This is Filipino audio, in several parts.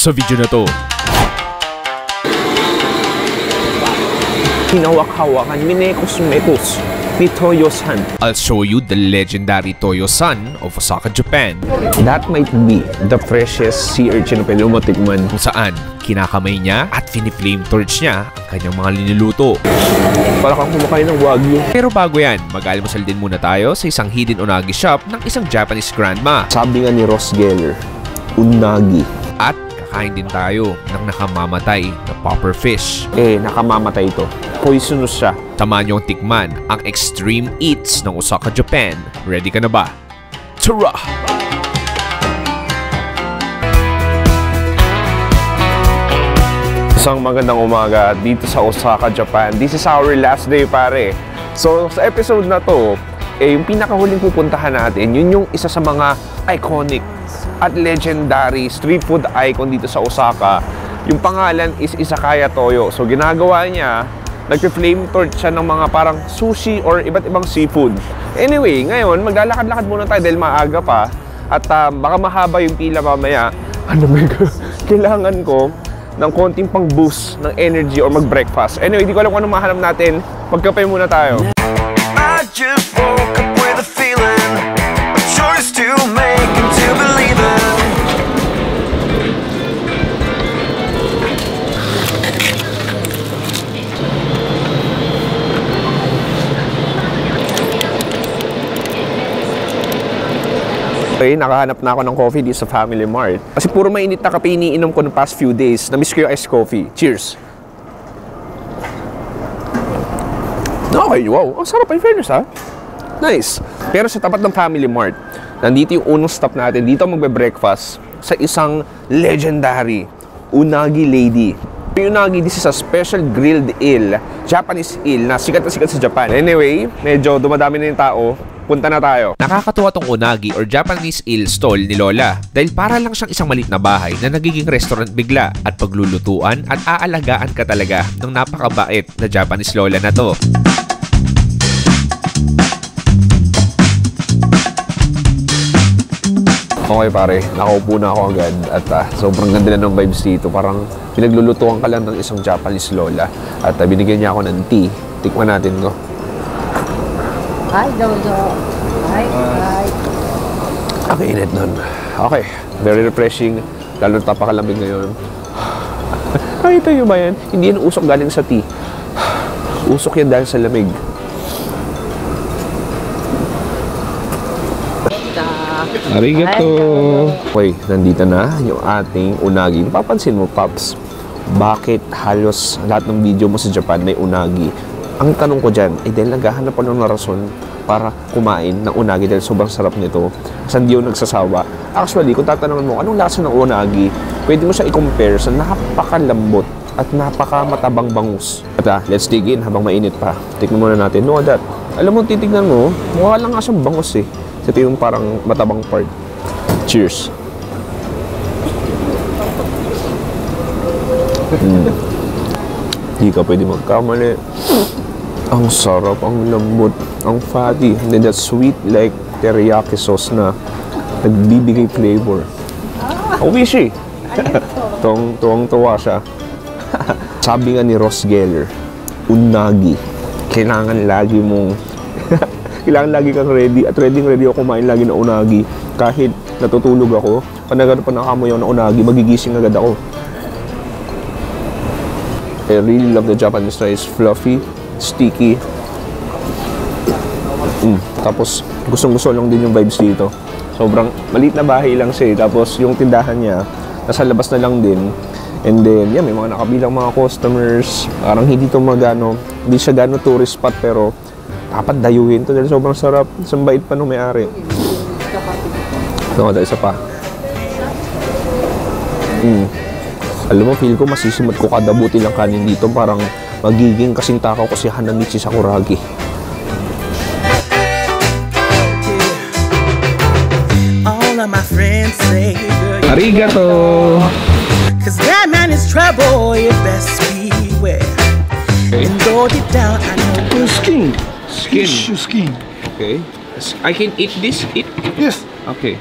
Sa video na to, hinawak-hawakan minekos-mekos ni Toyo-san. I'll show you the legendary Toyo-san of Osaka, Japan. That might be the freshest sea urchin na pwede mo matikman. Kung saan kinakamay niya at fini-flame torch niya ang kanyang mga linuluto. Para kang kumakain ng wagyu. Pero bago yan, mag-almusal din muna tayo sa isang hidden unagi shop ng isang Japanese grandma. Sabi nga ni Ross Geller, unagi. At kakain din tayo ng nakamamatay na popper fish. Nakamamatay ito. Poisonous siya. Tama niyong tikman ang extreme eats ng Osaka, Japan. Ready ka na ba? Tara! Isang magandang umaga dito sa Osaka, Japan. This is our last day, pare. So, sa episode na to, yung pinakahuling pupuntahan natin, yun yung isa sa mga iconic at legendary street food icon dito sa Osaka. Yung pangalan is Izakaya Toyo. So, ginagawa niya, nagpi-flame torch siya ng mga parang sushi or iba't ibang seafood. Anyway, ngayon, maglalakad-lakad muna tayo dahil maaga pa. At baka mahaba yung pila mamaya. Kailangan ko ng konting pang-boost ng energy or mag-breakfast. Anyway, di ko alam kung anong mahanap natin. Magkape muna tayo. I just woke up with a feeling, a choice to make and to believe in. Okay, nakahanap na ako ng coffee dito sa Family Mart. Kasi puro mainit na kape iniinom ko ng past few days. Na-miss ko yung iced coffee. Cheers! Okay, wow. Ang sarap, in fairness, ha? Nice. Pero sa tapat ng Family Mart, nandito yung unang stop natin. Dito magbe-breakfast sa isang legendary unagi lady. Yung unagi, this is a special grilled eel, Japanese eel, na sikat sa Japan. Anyway, medyo dumadami na yung tao. Punta na tayo. Nakakatuwa tong unagi or Japanese eel stall ni Lola dahil para lang siyang isang maliit na bahay na nagiging restaurant bigla at paglulutuan at aalagaan ka talaga ng napakabait na Japanese Lola na to. Okay pare, nakaupo na ako agad at sobrang ganda na ng vibes dito. Parang pinaglulutuan ka lang ng isang Japanese Lola at binigyan niya ako ng tea. Tikman natin to. Hi, Dodo. Hi, hi. Ang init nun. Okay, very refreshing. Lalo napakalamig ngayon. Nakita nyo ba yan? Hindi yan usok galing sa tea. Usok yan dahil sa lamig. Arigato! Okay, nandito na yung ating unagi. Papansin mo, Pops, bakit halos lahat ng video mo sa Japan may unagi? Ang tanong ko dyan, dahil naghahanap pa ng rason para kumain ng unagi dahil sobrang sarap nito. Saan di yung nagsasawa? Actually, kung tatanungin mo, anong lasa ng unagi? Pwede mo siya i-compare sa napakalambot at napakamatabang bangus. At let's dig in habang mainit pa. Tikman muna natin. No, that. Alam mo, titignan mo, mukha lang nga siyang bangus eh. Ito yung parang matabang part. Cheers! Hindi ka pwede magkamali. Ang sarap, ang lambot, ang fatty. And then that sweet like teriyaki sauce na nagbibigay flavor. Wishy! Tuwang-tuwa siya. Sabi nga ni Ross Geller, unagi. Kailangan lagi mong kailangan lagi kang ready at ready ako kumain lagi na unagi. Kahit natutulog ako, pag nakamoy ako ng unagi, magigising agad ako. I really love the Japanese rice. Fluffy, sticky. Tapos, gustong-gusto lang din yung vibes dito. Sobrang maliit na bahay lang siya eh. Tapos, yung tindahan niya, nasa labas na lang din. And then, may mga nakabilang mga customers. Parang hindi siya gano tourist spot, pero dapat dayuhin to dahil sobrang sarap. Isang bait pa nung may-ari. Ito, isa pa. Alam mo, feel ko masisimot ko kada buti ng kanin dito. Parang magiging kasing takaw ko si Hanamichi Sakuragi. All of my friends say Arigato! cause that man is trouble, you best beware. And though deep down I know Skin. Skin. Okay. I can eat this? Yes. Okay.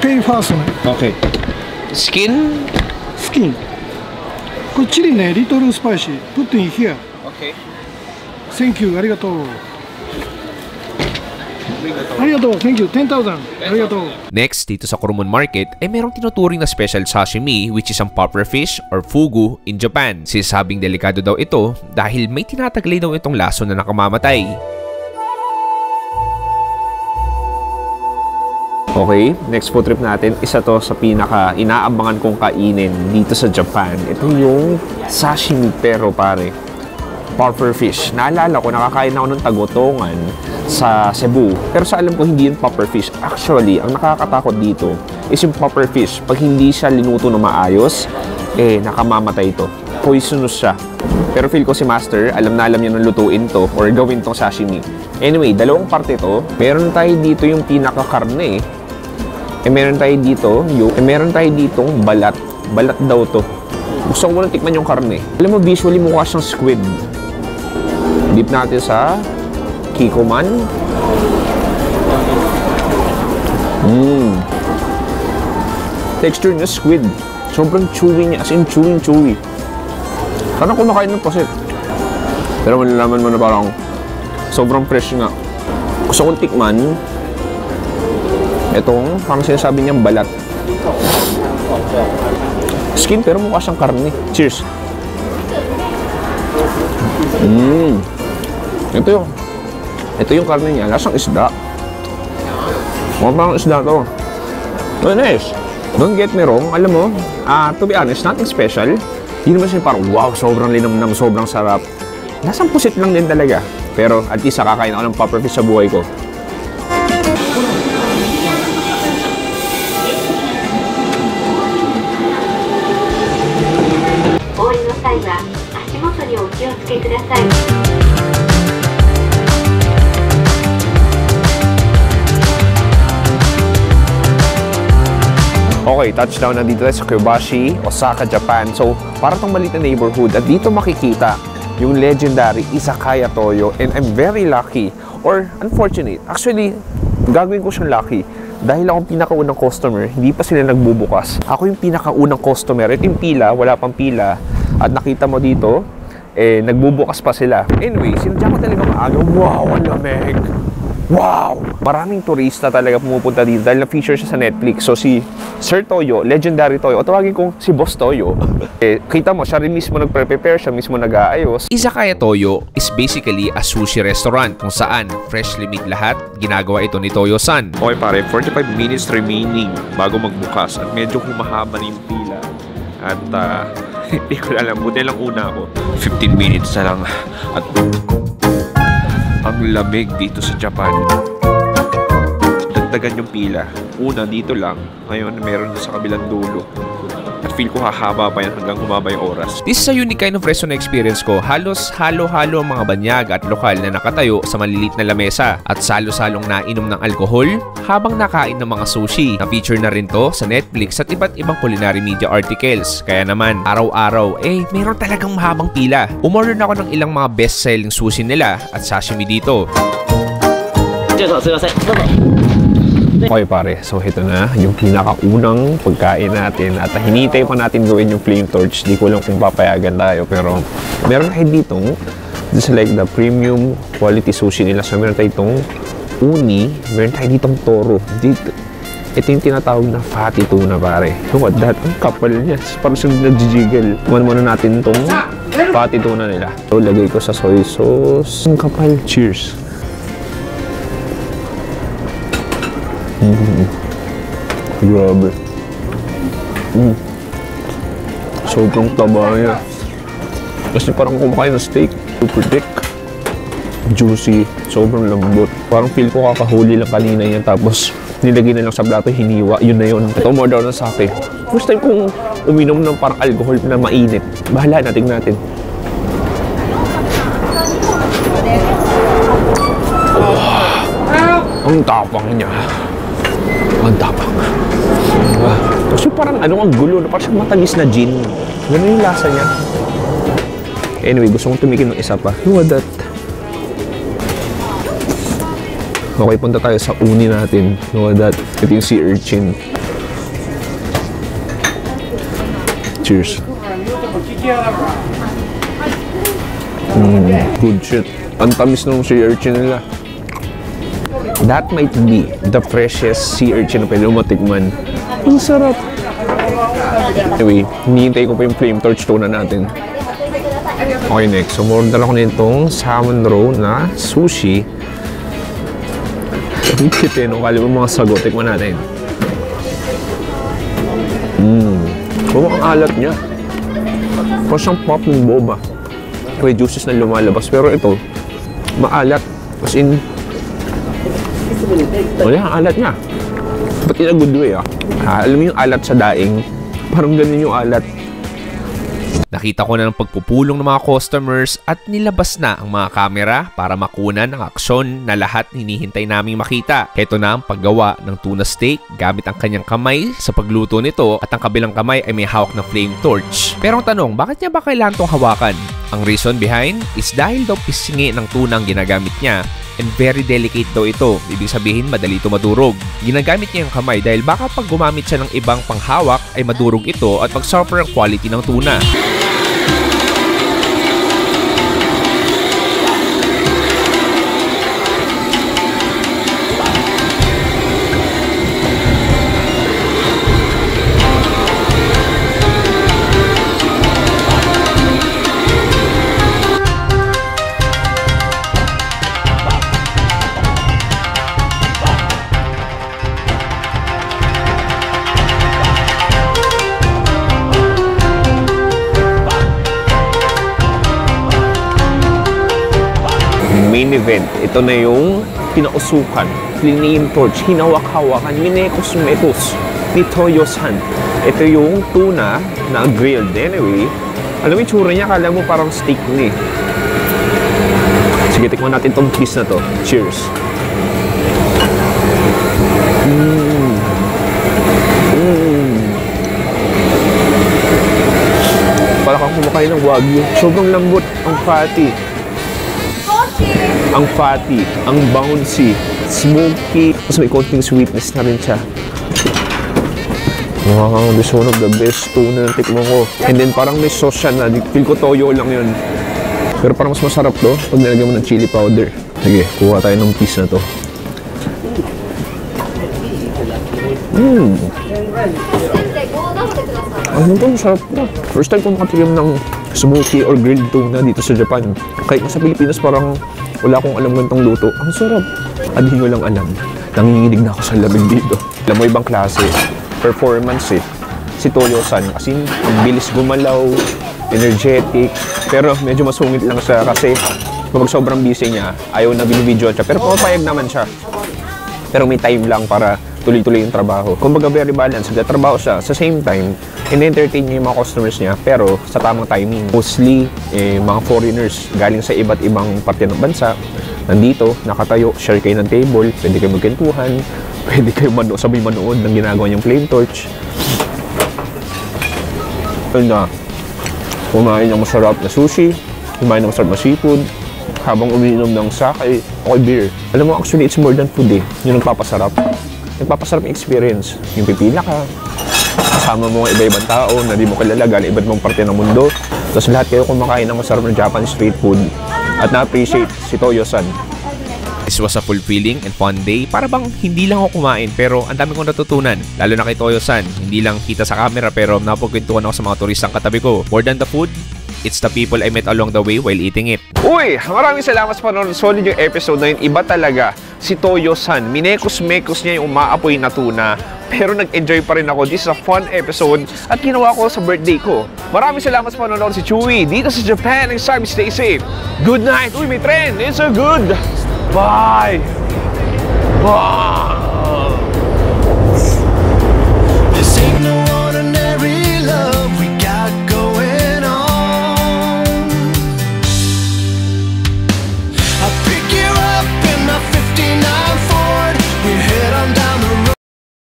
pay first ね。 Okay. Skin? スキン。こっちにね、リトルスパイシー。Put in here. Okay. Thank you. ありがとう。ありがとう。Thank you. 10,000. ありがとう。 Next, dito sa Kurumon Market, ay merong tinuturing na special sashimi which is ang pufferfish or fugu in Japan. Sinasabing delikado daw ito dahil may tinataglay daw itong lason na nakamamatay. Okay, next food trip natin, isa to sa pinaka inaabangan kong kainin dito sa Japan. Ito yung sashimi pero pare, pufferfish. Naalala ko, nakakain ako ng tagotongan sa Cebu. Pero sa alam ko, hindi yung pufferfish. Actually, ang nakakatakot dito is yung pufferfish. Pag hindi siya linuto na maayos, nakamamatay ito. Poisonous siya. Pero feel ko si Master, alam na alam niya nang lutuin to or gawin tong sashimi. Anyway, dalawang parte to. Meron tayo dito yung pinakakarne. Meron tayo ditong balat. Balat daw to. Gusto ko muna tikman yung karne. Alam mo, visually mukha siyang squid. Dip natin sa Kikoman. Texture niya squid. Sobrang chewy niya. As in, chewy. Parang kumakain ng pasit. Pero malalaman mo na parang sobrang fresh nga. Gusto kong tikman itong parang sinasabi niyang balat. Skin pero mukha siyang karne. Cheers. Ito yung karne niya. Lasang isda. Parang isda to. Oh, nice. Don't get me wrong. Alam mo, to be honest, nothing special. Hindi naman siya parang wow, sobrang linamnam, sobrang sarap. Lasang pusit lang din talaga. Pero at least nakakain ako ng pufferfish sa buhay ko. 足元にお気をつけください。 Okay, touchdown na dito sa Kyobashi, Osaka, Japan. So, para tong maliit na neighborhood at dito makikita yung legendary Izakaya Toyo, and I'm very lucky or unfortunate. Actually, gagawin ko siyang lucky dahil akong pinakaunang customer, hindi pa sila nagbubukas. Ako yung pinakaunang customer. Ito yung pila, wala pang pila. At nakita mo dito, nagbubukas pa sila. Anyway, sinadya ko talaga maaga. Wow, ang lamig! Wow! Maraming turista talaga pumupunta dito dahil na-feature siya sa Netflix. So si Sir Toyo, legendary Toyo, o tawagin kong si Boss Toyo. Kita mo, siya rin mismo nagpre-prepare, siya mismo nag-aayos. Izakaya Toyo is basically a sushi restaurant kung saan freshly made lahat. Ginagawa ito ni Toyo-san. Okay pare, 45 minutes remaining bago magbukas at medyo humahaba na yung pila. At hindi ko alam, buti lang una ako. 15 minutes na lang at ang lamig dito sa Japan. Dagdagan yung pila. Una dito lang, ngayon meron sa kabilang dulo. At feel ko hahaba pa yan hanggang humaba yung oras. This is a unique kind of restaurant experience ko. Halos halo-halo ang mga banyag at lokal na nakatayo sa maliliit na lamesa at salo-salong nainom ng alkohol habang nakain ng mga sushi. Na-feature na rin to sa Netflix at iba't ibang culinary media articles. Kaya naman, araw-araw, mayroon talagang mahabang pila. Umorder na ako ng ilang mga best-selling sushi nila at sashimi dito. Okay pare, so ito na yung pinakaunang pagkain natin at hinihintay pa natin gawin yung flame torch. Di ko lang kung papayagan tayo pero meron tayo ditong this is like the premium quality sushi nila. So meron tayo itong uni, meron tayo ditong toro. Ito yung tinatawag na fatty tuna pare. Look at that, ang kapal niya. Parang siyang nag-jiggle. Muna natin itong fatty tuna nila. So lagay ko sa soy sauce. Ang kapal. Cheers. Grabe. Sobrang taba niya. Kasi parang kumakain ng steak. Super thick. Juicy. Sobrang lambot. Parang feel ko kakahuli lang kanina yan. Tapos nilagay na lang sa plato, hiniwa. Yun na yun. Ito more daw ng sake. First time kong uminom ng parang alcohol na mainit. Bahala natin natin. Oh, ang tapang niya. Ang tapang. Kasi parang ang gulo, parang siyang matamis na gin. Ganun yung lasa niya. Anyway, gusto kong tumikin ng isa pa. Look at that. Okay, punta tayo sa uni natin. Look at that. Ito yung sea urchin. Cheers. Good shit. Ang tamis ng sea urchin nila. That might be the freshest sea urchin na pwede mo matikman. Ang sarap. Anyway, hinihintay ko pa yung flame torch tuna natin. Okay, next. So, order ako nitong salmon roe na sushi. Ang kit eh, no? Kali mo mga sagot. Tikman natin. Ang alat niya. Parang siyang pop ng boba. May juices na lumalabas. Pero ito, maalat. As in, wala ang alat niya. But in a good way, alam mo yung alat sa daing? Parang ganun yung alat. Nakita ko na ng pagpupulong ng mga customers at nilabas na ang mga kamera para makunan ang aksyon na lahat hinihintay naming makita. Ito na ang paggawa ng tuna steak gamit ang kanyang kamay sa pagluto nito at ang kabilang kamay ay may hawak na flame torch. Pero ang tanong, bakit niya ba kailangan itong hawakan? Ang reason behind is dahil daw pisingi ng tuna ang ginagamit niya. And very delicate daw ito. Ibig sabihin, madali ito madurog. Ginagamit niya yung kamay dahil baka pag gumamit siya ng ibang panghawak ay madurog ito at mag-suffer ang quality ng tuna. Main event. Ito na yung pinausukan. Flame torch. Hinawak-hawakan. Minekos-mekos ni Toyo-san. Ito yung tuna na grilled. Anyway, alam mo yung tsura niya, kala mo parang steak na eh. Sige, tikman natin tong piece na to. Cheers. Para kang kumakain ng wagyu. Sobrang lambot. Ang fatty. Ang fatty, ang bouncy, smoky, tapos may konting sweetness na rin siya. Wow, this is one of the best tuna na tikman ko. And then parang may sauce siya na, feel ko toyo lang yun. Pero parang mas masarap to pag nilagyan mo ng chili powder. Sige, kuha tayo ng piece na to. Ano to? Masarap to. First time ko makatikim ng smoky or grilled tuna dito sa Japan. Kahit sa Pilipinas parang wala akong alam ganitong luto. Ang sarap. At hindi ko lang alam. Nanginginig na ako sa lamig dito. Alam mo ibang klase. Performance eh. Si Toyo-san. Kasi ang bilis gumalaw. Energetic. Pero medyo masungit lang siya kasi kapag sobrang busy niya, ayaw na binibidyo siya. Pero pumapayag naman siya. Pero may time lang para tuloy-tuloy yung trabaho. Kumbaga very balanced. Nagtatrabaho siya. Sa same time, in-entertain niya yung mga customers niya pero sa tamang timing. Mostly, mga foreigners galing sa iba't ibang parte ng bansa. Nandito, nakatayo, share kayo ng table, pwede kayo magkentuhan, pwede kayo sabay manood ng ginagawa niyang flame torch. Yun na, kumain ng masarap na sushi, kumain ng masarap na seafood, habang umiinom ng sake o beer. Alam mo, actually, it's more than food eh. Yung nagpapasarap. Nagpapasarap yung experience. Yung pipila ka, kasama mo mga iba-ibang tao na di mo kilala, galing iba't ibang parte ng mundo. Tapos lahat kayo kumakain ng masarap ng Japanese street food at na-appreciate si Toyo-san. This was a fulfilling and fun day. Para bang hindi lang ako kumain pero ang dami kong natutunan. Lalo na kay Toyo-san. Hindi lang kita sa camera pero napagkwentuhan ako sa mga turistang katabi ko. More than the food, it's the people I met along the way while eating it. Uy! Maraming salamat sa panonood. Solid yung episode na yun. Iba talaga si Toyo-san. Minekos-mekos niya yung umaapoy na tuna. Pero nag-enjoy pa rin ako. This is a fun episode at ginawa ko sa birthday ko. Maraming salamat sa panonood. Si Chewy dito sa Japan. And sabi, stay safe. Good night. Uy, may trend. It's so good. Bye. Bye.